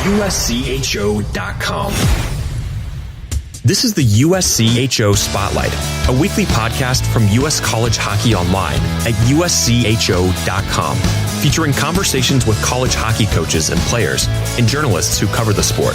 USCHO.com. This is the USCHO Spotlight, a weekly podcast from U.S. College Hockey Online at USCHO.com, featuring conversations with college hockey coaches and players and journalists who cover the sport.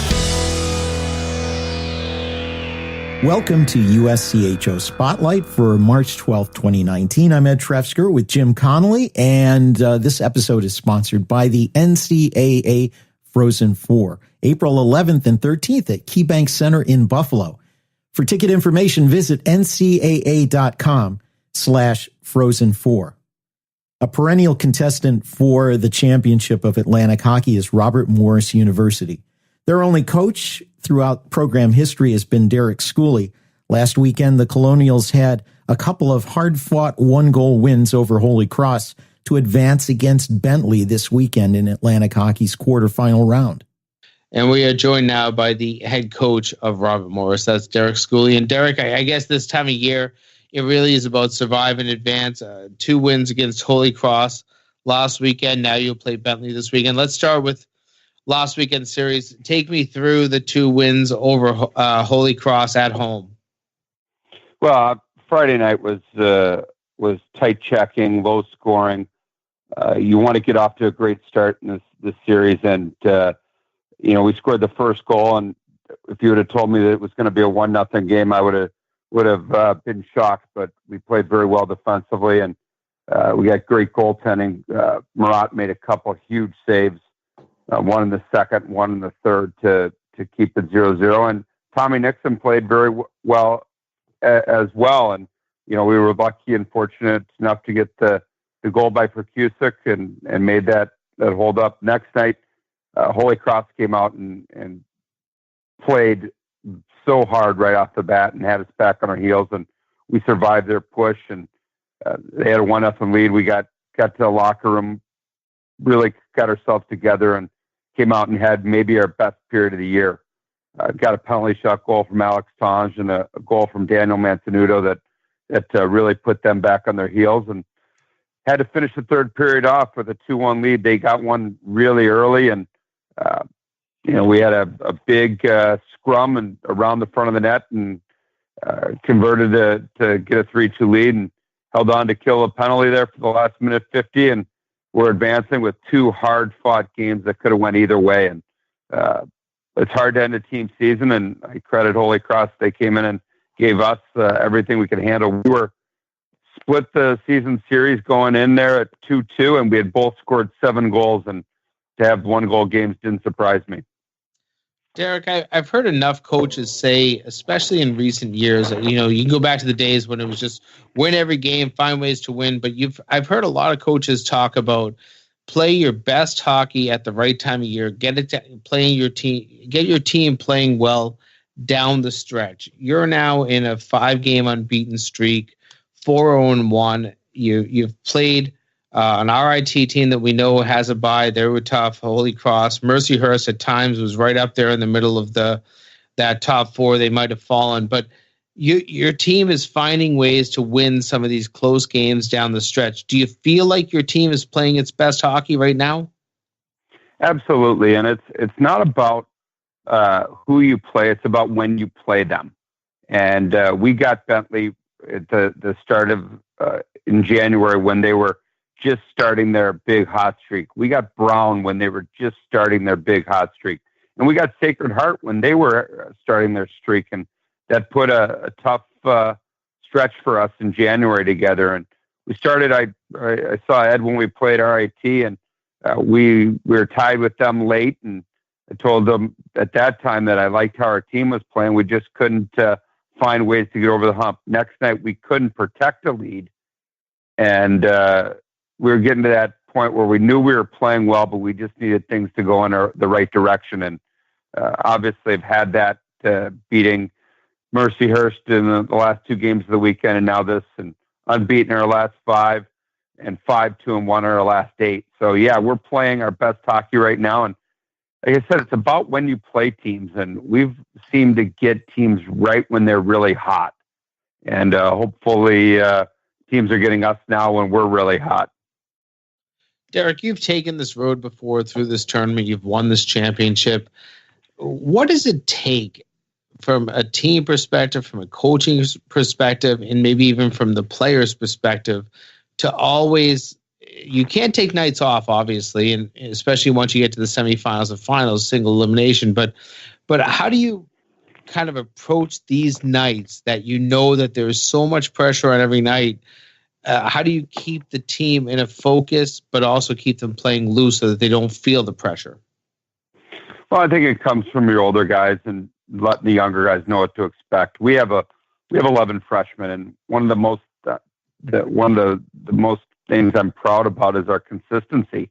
Welcome to USCHO Spotlight for March 12th, 2019. I'm Ed Trefzger with Jim Connelly, and this episode is sponsored by the NCAA Frozen Four, April 11th and 13th at KeyBank Center in Buffalo. For ticket information, visit ncaa.com/Frozen4. A perennial contestant for the championship of Atlantic hockey is Robert Morris University. Their only coach throughout program history has been Derek Schooley. Last weekend, the Colonials had a couple of hard-fought one-goal wins over Holy Cross to advance against Bentley this weekend in Atlantic hockey's quarterfinal round. And we are joined now by the head coach of Robert Morris. That's Derek Schooley. And Derek, I guess this time of year, it really is about survive and advance. 2 wins against Holy Cross last weekend. Now you'll play Bentley this weekend. Let's start with last weekend's series. Take me through the 2 wins over Holy Cross at home. Well, Friday night was tight checking, low scoring. You want to get off to a great start in this series, and we scored the first goal. And if you would have told me that it was going to be a 1-0 game, I would have been shocked. But we played very well defensively, and we got great goaltending. Murat made a couple huge saves, one in the second, one in the third, to keep it 0-0. And Tommy Nixon played very well as well. And we were lucky and fortunate enough to get the goal by Percusic and made that hold up. Next night, Holy Cross came out and played so hard right off the bat and had us back on our heels, and we survived their push, and they had a 1-0 lead. We got to the locker room, really got ourselves together, and came out and had maybe our best period of the year. Got a penalty shot goal from Alex Tange and a goal from Daniel Mantenuto that really put them back on their heels, and had to finish the third period off with a 2-1 lead. They got one really early, and we had a big scrum and around the front of the net, and converted to get a 3-2 lead, and held on to kill a penalty there for the last minute 50, and we're advancing with 2 hard-fought games that could have went either way. And it's hard to end a team season, and I credit Holy Cross. They came in and gave us everything we could handle. We were split the season series going in there at 2-2, and we had both scored 7 goals, and to have 1-goal games didn't surprise me. Derek, I've heard enough coaches say, especially in recent years, you can go back to the days when it was just win every game, find ways to win. But I've heard a lot of coaches talk about play your best hockey at the right time of year, get your team playing well down the stretch. You're now in a 5-game unbeaten streak, 4-0-1. You've played an RIT team that we know has a bye. They were tough. Holy Cross, Mercyhurst at times was right up there in the middle of that top 4. They might have fallen, but your team is finding ways to win some of these close games down the stretch. Do you feel like your team is playing its best hockey right now? Absolutely, and it's not about who you play; it's about when you play them. And we got Bentley at the start of in January when they were just starting their big hot streak. We got Brown when they were just starting their big hot streak, and we got Sacred Heart when they were starting their streak, and that put a tough stretch for us in January together. And we started. I saw Ed when we played RIT, and we were tied with them late, and I told them at that time that I liked how our team was playing. We just couldn't find ways to get over the hump. Next night we couldn't protect the lead, and we were getting to that point where we knew we were playing well, but we just needed things to go in the right direction. And obviously have had that beating Mercyhurst in the last 2 games of the weekend, and now this, and unbeaten in our last 5, and 5-2-1 our last 8. So yeah, we're playing our best hockey right now. And like I said, it's about when you play teams, and we've seemed to get teams right when they're really hot. And hopefully teams are getting us now when we're really hot. Derek, you've taken this road before through this tournament. You've won this championship. What does it take from a team perspective, from a coaching perspective, and maybe even from the player's perspective to always, you can't take nights off, obviously, and especially once you get to the semifinals and finals, single elimination. But how do you kind of approach these nights that you know that there's so much pressure on every night? How do you keep the team in a focus, but also keep them playing loose so that they don't feel the pressure? Well, I think it comes from your older guys and letting the younger guys know what to expect. We have 11 freshmen, and one of the most things I'm proud about is our consistency.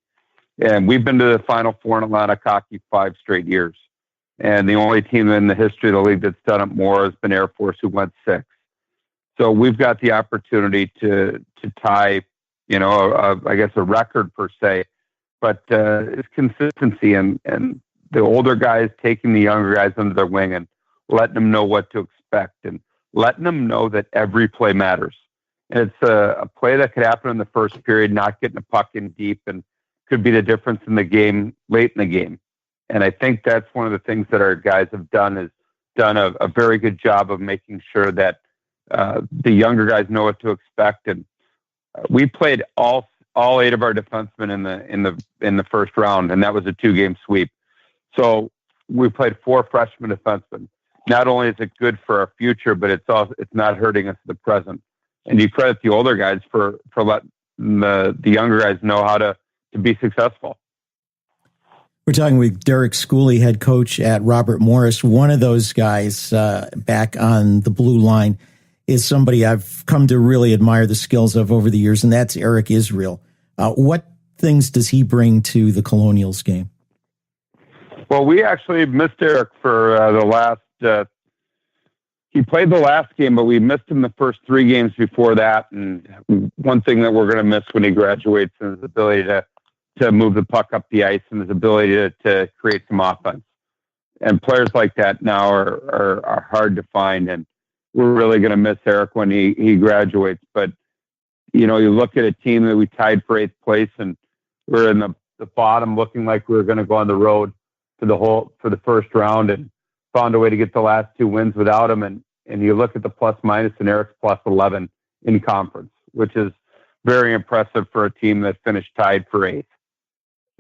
And we've been to the Final Four in Atlantic hockey 5 straight years. And the only team in the history of the league that's done it more has been Air Force, who went 6. So we've got the opportunity to tie, I guess a record per se, but it's consistency and the older guys taking the younger guys under their wing and letting them know what to expect and letting them know that every play matters. And it's a play that could happen in the first period, not getting a puck in deep, and could be the difference in the game late in the game. And I think that's one of the things that our guys have done a very good job of making sure that the younger guys know what to expect. And we played all 8 of our defensemen in the first round, and that was a 2-game sweep. So we played 4 freshman defensemen. Not only is it good for our future, but it's not hurting us in the present. And you credit the older guys for letting the younger guys know how to be successful. We're talking with Derek Schooley, head coach at Robert Morris. One of those guys back on the blue line is somebody I've come to really admire the skills of over the years, and that's Eric Israel. What things does he bring to the Colonials game? Well, we actually missed Eric for the last he played the last game, but we missed him the first 3 games before that. And one thing that we're going to miss when he graduates is his ability to move the puck up the ice and his ability to create some offense. And players like that now are hard to find. And we're really going to miss Eric when he graduates. But, you look at a team that we tied for 8th place and we're in the bottom looking like we were going to go on the road for the first round and found a way to get the last 2 wins without him. And you look at the plus minus and Eric's plus 11 in conference, which is very impressive for a team that finished tied for 8th.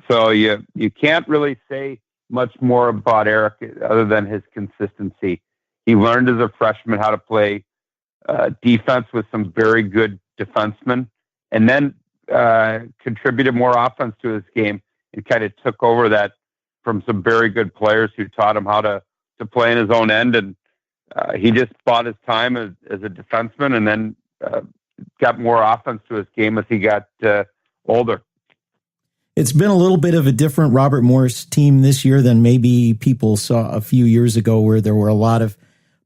So you can't really say much more about Eric other than his consistency. He learned as a freshman how to play defense with some very good defensemen, and then contributed more offense to his game and kind of took over that from some very good players who taught him how to play in his own end. And he just bought his time as a defenseman and then got more offense to his game as he got older. It's been a little bit of a different Robert Morris team this year than maybe people saw a few years ago, where there were a lot of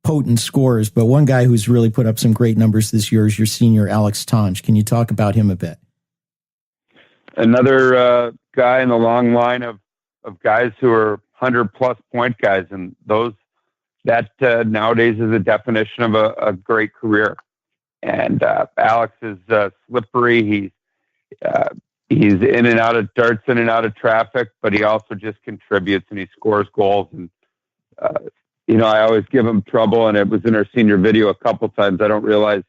potent scorers. But one guy who's really put up some great numbers this year is your senior, Alex Tonge. Can you talk about him a bit? Another guy in the long line of guys who are 100-plus point guys, and that nowadays is a definition of a great career. And Alex is slippery. He's in and out of darts, in and out of traffic, but he also just contributes and he scores goals. And, I always give him trouble, and it was in our senior video a couple times. I don't realize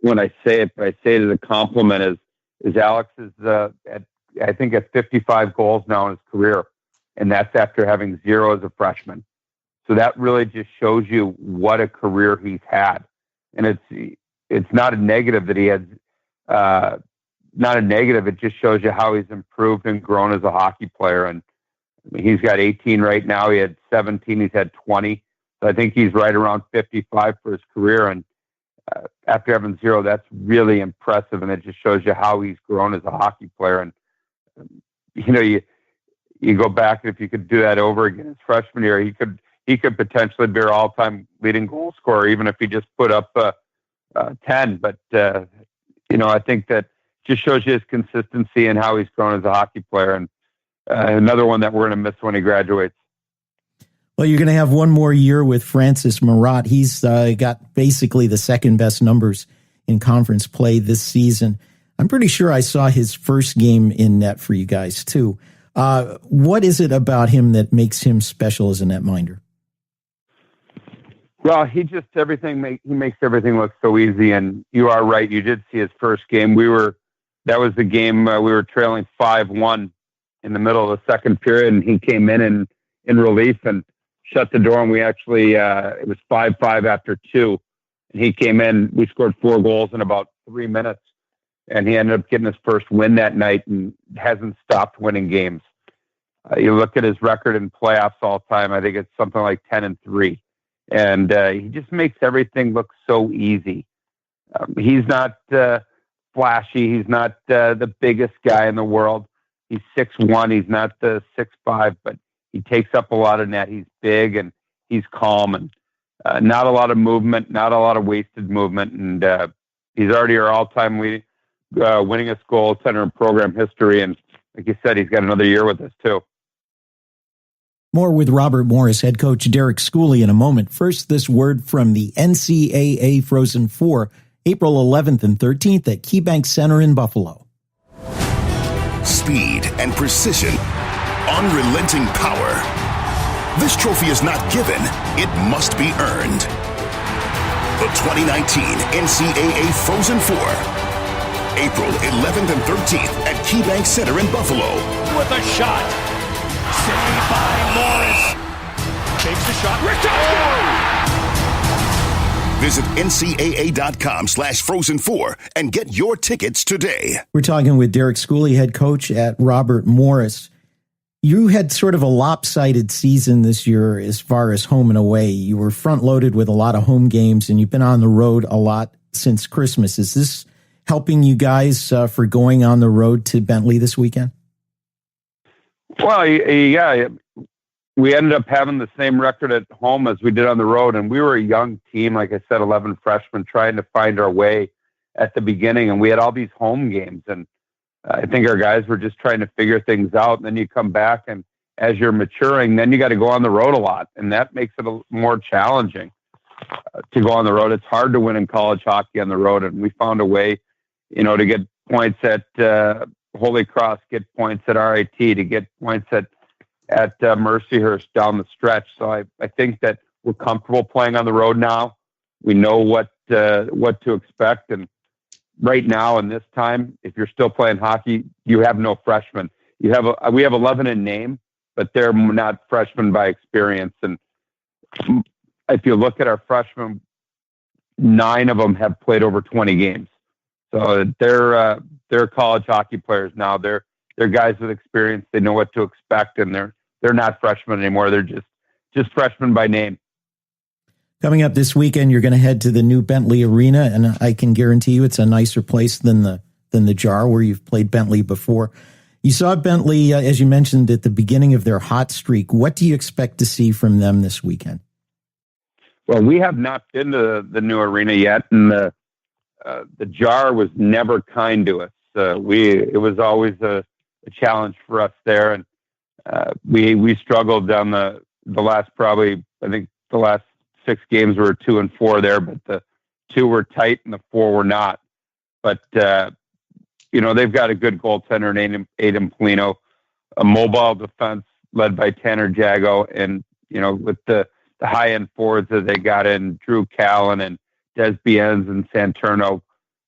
when I say it, but I say it as a compliment is Alex is I think at 55 goals now in his career. And that's after having 0 as a freshman. So that really just shows you what a career he's had. And it's not a negative that he has, not a negative. It just shows you how he's improved and grown as a hockey player. And he's got 18 right now. He had 17. He's had 20. So I think he's right around 55 for his career. And after having 0, that's really impressive. And it just shows you how he's grown as a hockey player. And, you go back, and if you could do that over again his freshman year, he could potentially be our all-time leading goal scorer, even if he just put up 10. But, I think that just shows you his consistency and how he's grown as a hockey player. And another one that we're going to miss when he graduates. Well, you're going to have one more year with Francis Marat. He's got basically the second best numbers in conference play this season. I'm pretty sure I saw his first game in net for you guys too. What is it about him that makes him special as a netminder? Well, he makes everything look so easy. And you are right. You did see his first game. That was the game we were trailing 5-1 in the middle of the second period, and he came in relief and shut the door. And we actually it was 5-5 after 2, and he came in. We scored 4 goals in about 3 minutes, and he ended up getting his first win that night and hasn't stopped winning games. You look at his record in playoffs all time. I think it's something like 10-3. And he just makes everything look so easy. He's not flashy. He's not the biggest guy in the world. He's 6'1". He's not the 6'5", but he takes up a lot of net. He's big and he's calm and not a lot of movement, not a lot of wasted movement. And he's already our all-time winningest goaltender in program history. And like you said, he's got another year with us too. More with Robert Morris, head coach Derek Schooley in a moment. First, this word from the NCAA Frozen Four, April 11th and 13th at KeyBank Center in Buffalo. Speed and precision, unrelenting power. This trophy is not given, it must be earned. The 2019 NCAA Frozen Four, April 11th and 13th at KeyBank Center in Buffalo. With a shot. Saved by Morris. Takes the shot. Visit ncaa.com/Frozen4 and get your tickets today. We're talking with Derek Schooley, head coach at Robert Morris. You had sort of a lopsided season this year as far as home and away. You were front-loaded with a lot of home games, and you've been on the road a lot since Christmas. Is this helping you guys for going on the road to Bentley this weekend? Well, yeah, we ended up having the same record at home as we did on the road, and we were a young team, like I said, 11 freshmen trying to find our way at the beginning, and we had all these home games, and I think our guys were just trying to figure things out, and then you come back, and as you're maturing, then you got to go on the road a lot, and that makes it more challenging to go on the road. It's hard to win in college hockey on the road, and we found a way, to get points at Holy Cross, get points at RIT, to get points at Mercyhurst down the stretch. So I think that we're comfortable playing on the road now. We know what to expect. And right now in this time, if you're still playing hockey, you have no freshmen. We have 11 in name, but they're not freshmen by experience. And if you look at our freshmen, 9 of them have played over 20 games. So they're college hockey players now. They're guys with experience. They know what to expect, and they're not freshmen anymore. They're just freshmen by name. Coming up this weekend, you're going to head to the new Bentley Arena, and I can guarantee you it's a nicer place than the Jar where you've played Bentley before. You saw Bentley, as you mentioned, at the beginning of their hot streak. What do you expect to see from them this weekend? Well, we have not been to the new arena yet, and the Jar was never kind to us. It was always a challenge for us there, and we struggled down the last, probably, I think the last 6 games were 2-4 there, but the 2 were tight and the 4 were not. But they've got a good goaltender named Aidan Polino, a mobile defense led by Tanner Jago, and with the high end forwards that they got in Drew Callan and Des Biens and Santurno,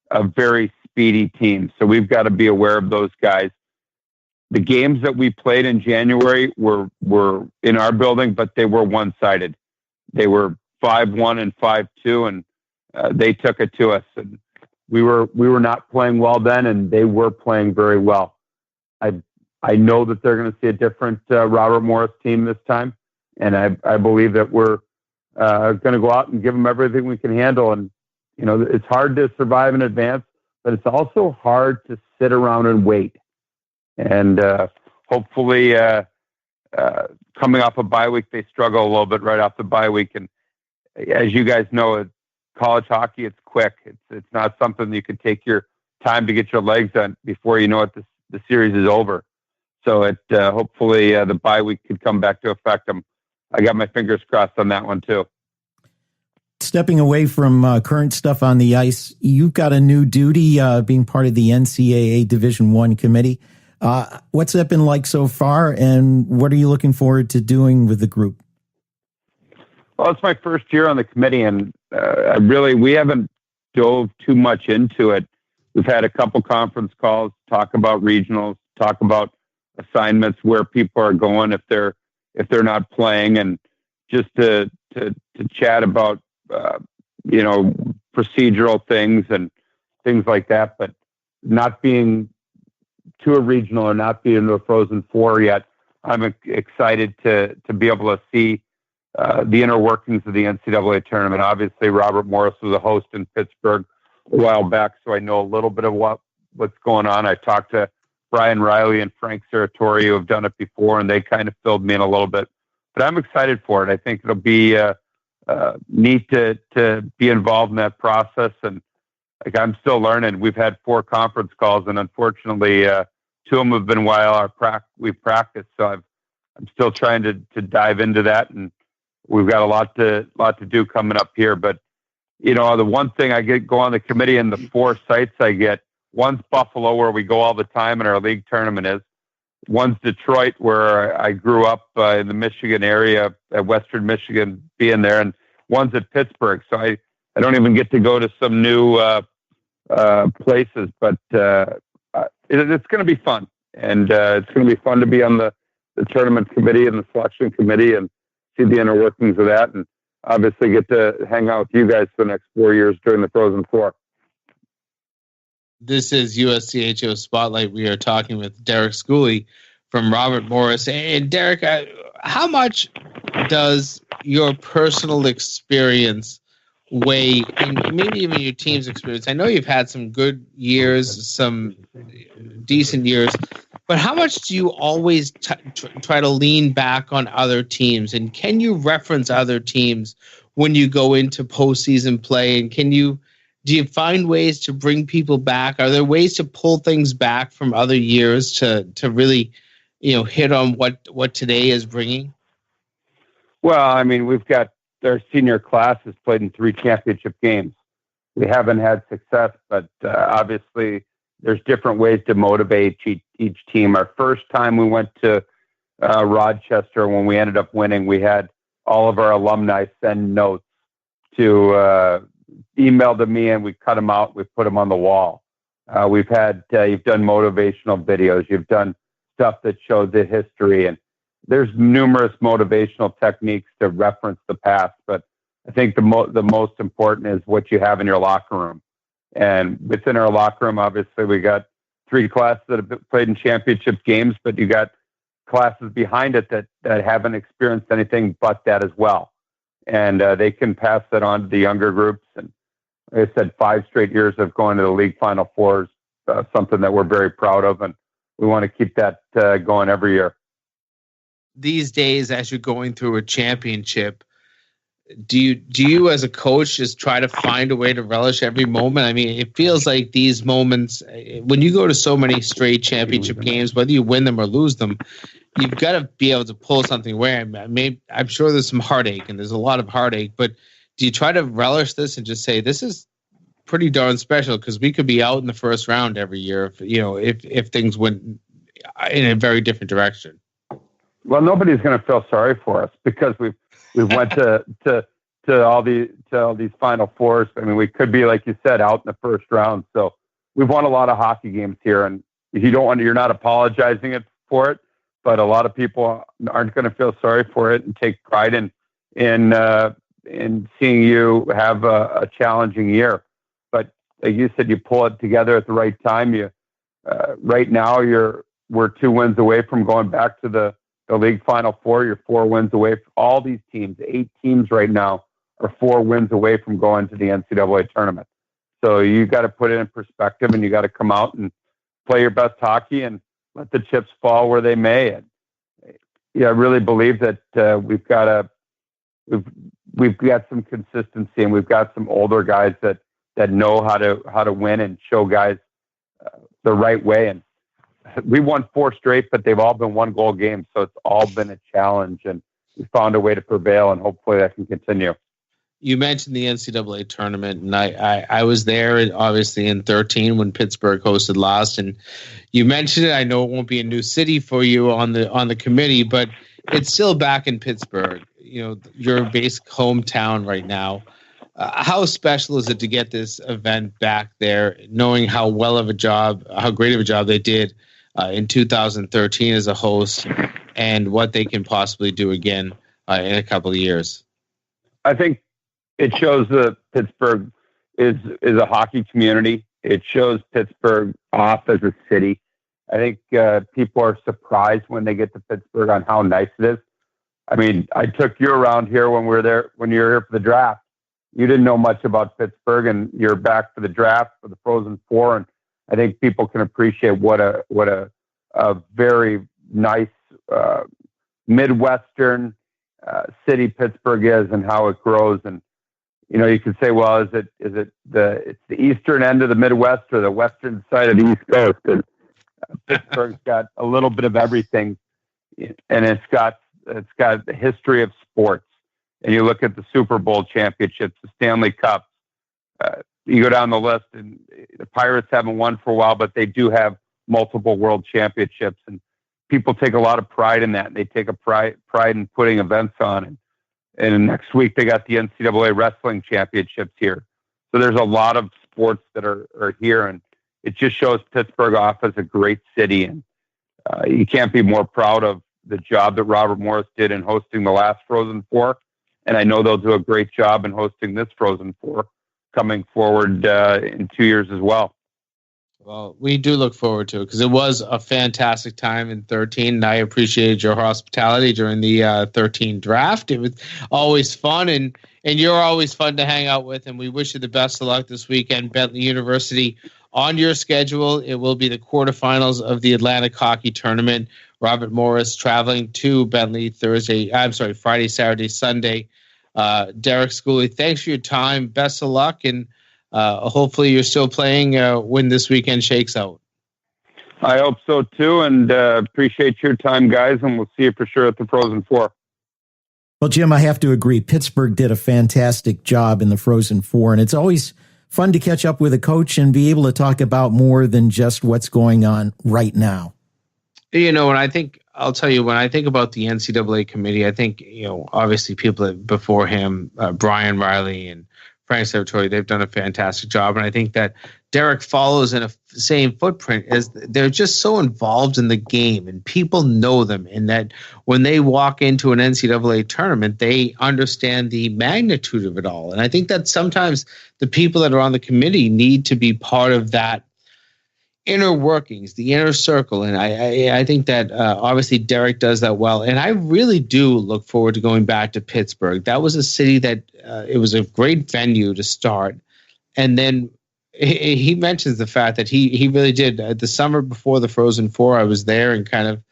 a very speedy team. So we've got to be aware of those guys. The games that we played in January were in our building, but they were one-sided. They were 5-1 and 5-2, and they took it to us. And we were not playing well then, and they were playing very well. I know that they're going to see a different Robert Morris team this time, and I believe that we're going to go out and give them everything we can handle. And it's hard to survive in advance, but it's also hard to sit around and wait. And hopefully, coming off a bye week, they struggle a little bit right off the bye week. And as you guys know, college hockey, it's quick. It's not something you can take your time to get your legs on before you know it. The series is over. So hopefully the bye week could come back to affect them. I got my fingers crossed on that one too. Stepping away from current stuff on the ice, you've got a new duty being part of the NCAA Division I committee. What's that been like so far, and what are you looking forward to doing with the group? Well, it's my first year on the committee, and we haven't dove too much into it. We've had a couple conference calls, talk about regionals, talk about assignments, where people are going if they're not playing, and just to chat about procedural things and things like that. But not being to a regional or not being to a Frozen Four yet, I'm excited to be able to see the inner workings of the NCAA tournament. Obviously, Robert Morris was a host in Pittsburgh a while back, so I know a little bit of what's going on. I talked to Brian Riley and Frank Serratori, who have done it before, and they kind of filled me in a little bit. But I'm excited for it. I think it'll be neat to be involved in that process. And I'm still learning. We've had 4 conference calls, and unfortunately, 2 of them have been while we've practiced. So I'm still trying to dive into that, and we've got a lot to do coming up here. But the one thing I go on the committee, and the 4 sites I get, one's Buffalo, where we go all the time and our league tournament is. One's Detroit, where I grew up in the Michigan area, at Western Michigan, being there, and one's at Pittsburgh. So I don't even get to go to some new places, but it's going to be fun, and it's going to be fun to be on the tournament committee and the selection committee and see the inner workings of that, and obviously get to hang out with you guys for the next 4 years during the Frozen Four. This is USCHO Spotlight. We are talking with Derek Schooley from Robert Morris. And Derek, how much does your personal experience weigh, and maybe even your team's experience? I know you've had some good years, some decent years, but how much do you always try to lean back on other teams? And can you reference other teams when you go into postseason play? And do you find ways to bring people back? Are there ways to pull things back from other years to really, hit on what today is bringing? Well, I mean, we've got their senior class has played in 3 championship games. We haven't had success, but obviously there's different ways to motivate each team. Our first time we went to Rochester, when we ended up winning, we had all of our alumni send notes to email to me, and we cut them out. We put them on the wall. We've had you've done motivational videos. You've done stuff that shows the history, and there's numerous motivational techniques to reference the past. But I think the most important is what you have in your locker room. And within our locker room, obviously, we got 3 classes that have played in championship games, but you got classes behind it that haven't experienced anything but that as well. And they can pass that on to the younger groups. And like I said, 5 straight years of going to the league Final Fours, something that we're very proud of, and we want to keep that going every year. These days, as you're going through a championship, do you as a coach just try to find a way to relish every moment? I mean, it feels like these moments, when you go to so many straight championship games, whether you win them or lose them, you've got to be able to pull something away. I'm sure there's some heartache, and there's a lot of heartache, but do you try to relish this and just say, this is pretty darn special because we could be out in the first round every year if things went in a very different direction? Well, nobody's going to feel sorry for us because we've went to all these Final Fours. I mean, we could be, like you said, out in the first round. So we've won a lot of hockey games here, and you're not apologizing for it, but a lot of people aren't going to feel sorry for it and take pride in seeing you have a challenging year. But like you said, you pull it together at the right time. Right now we're 2 wins away from going back to the league Final Four. You're 4 wins away. All these teams, 8 teams right now, are 4 wins away from going to the NCAA tournament. So you got to put it in perspective, and you got to come out and play your best hockey and let the chips fall where they may. And I really believe that we've got some consistency, and we've got some older guys that know how to win and show guys the right way. And we won 4 straight, but they've all been 1-goal games. So it's all been a challenge, and we found a way to prevail, and hopefully that can continue. You mentioned the NCAA tournament, and I was there obviously in 2013 when Pittsburgh hosted last. And you mentioned it. I know it won't be a new city for you on the committee, but it's still back in Pittsburgh. Your basic hometown right now. How special is it to get this event back there, knowing how great of a job they did in 2013 as a host, and what they can possibly do again in a couple of years? I think it shows that Pittsburgh is a hockey community. It shows Pittsburgh off as a city. I think people are surprised when they get to Pittsburgh on how nice it is. I mean, I took you around here when you were here for the draft. You didn't know much about Pittsburgh, and you're back for the draft for the Frozen Four. And I think people can appreciate what a very nice Midwestern city Pittsburgh is, and how it grows. And you could say, well, is it the eastern end of the Midwest or the western side of the East Coast? And Pittsburgh's got a little bit of everything, and it's got the history of sports. And you look at the Super Bowl championships, the Stanley Cup. You go down the list, and the Pirates haven't won for a while, but they do have multiple world championships, and people take a lot of pride in that. And they take a pride in putting events on. And next week they got the NCAA wrestling championships here. So there's a lot of sports that are here, and it just shows Pittsburgh off as a great city. And you can't be more proud of the job that Robert Morris did in hosting the last Frozen Four. And I know they'll do a great job in hosting this Frozen Four coming forward in 2 years as well. Well, we do look forward to it because it was a fantastic time in 2013, and I appreciated your hospitality during the 2013 draft. It was always fun, and you're always fun to hang out with, and we wish you the best of luck this weekend. Bentley University on your schedule. It will be the quarterfinals of the Atlantic Hockey Tournament. Robert Morris traveling to Bentley Friday, Saturday, Sunday. Derek Schooley, thanks for your time. Best of luck, and hopefully you're still playing when this weekend shakes out. I hope so too, and appreciate your time, guys, and we'll see you for sure at the Frozen Four. Well, Jim, I have to agree. Pittsburgh did a fantastic job in the Frozen Four, and it's always fun to catch up with a coach and be able to talk about more than just what's going on right now. And I'll tell you, when I think about the NCAA committee, I think, obviously people before him, Brian Riley and Frank Sartori, they've done a fantastic job. And I think that Derek follows in a same footprint as they're just so involved in the game, and people know them, and that when they walk into an NCAA tournament, they understand the magnitude of it all. And I think that sometimes the people that are on the committee need to be part of that inner workings, the inner circle. And I think that obviously Derek does that well. And I really do look forward to going back to Pittsburgh. That was a city that it was a great venue to start. And then he mentions the fact that he really did. The summer before the Frozen Four, I was there, and kind of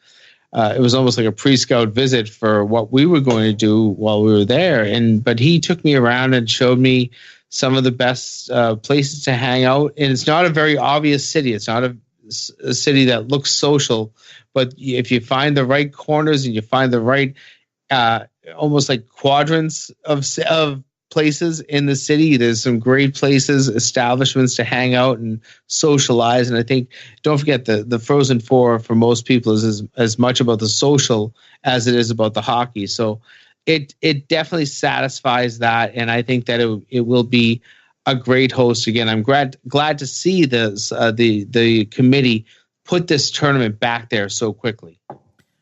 it was almost like a pre-scout visit for what we were going to do while we were there. But he took me around and showed me some of the best places to hang out. And it's not a very obvious city. It's not a city that looks social, but if you find the right corners and you find the right almost like quadrants of places in the city, there's some great places, establishments to hang out and socialize. And I think, don't forget, the Frozen Four for most people is as much about the social as it is about the hockey. So it definitely satisfies that, and I think that it will be a great host again. I'm glad to see this the committee put this tournament back there so quickly.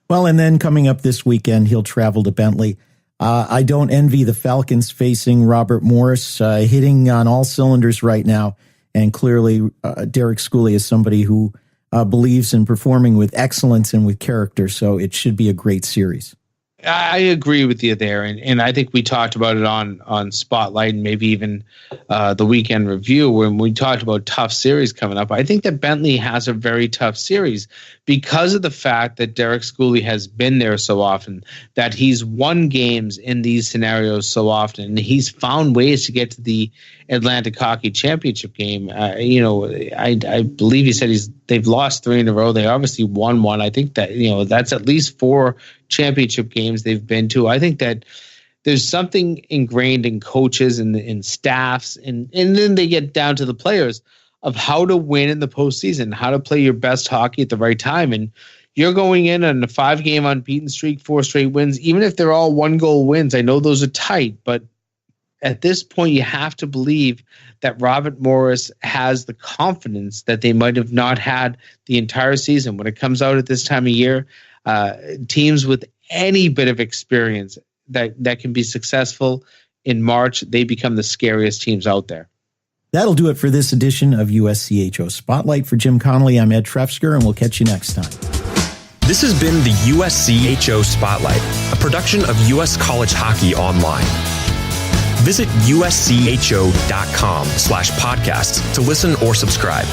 Well, and then coming up this weekend, he'll travel to Bentley. I don't envy the Falcons facing Robert Morris, hitting on all cylinders right now, and clearly Derek Schooley is somebody who believes in performing with excellence and with character, so it should be a great series. I agree with you there, and I think we talked about it on Spotlight and maybe even the weekend review when we talked about tough series coming up. I think that Bentley has a very tough series because of the fact that Derek Schooley has been there so often, that he's won games in these scenarios so often, and he's found ways to get to the Atlantic Hockey Championship game. I believe he said they've lost 3 in a row. They obviously won one. I think that that's at least 4 championship games they've been to. I think that there's something ingrained in coaches and in staffs, and then they get down to the players of how to win in the postseason, how to play your best hockey at the right time. And you're going in on a 5-game unbeaten streak, 4 straight wins, even if they're all 1-goal wins. I know those are tight, but at this point, you have to believe that Robert Morris has the confidence that they might have not had the entire season. When it comes out at this time of year, teams with any bit of experience that can be successful in March, they become the scariest teams out there. That'll do it for this edition of USCHO Spotlight. For Jim Connelly, I'm Ed Trefzger, and we'll catch you next time. This has been the USCHO Spotlight, a production of U.S. College Hockey Online. Visit uscho.com/podcasts to listen or subscribe.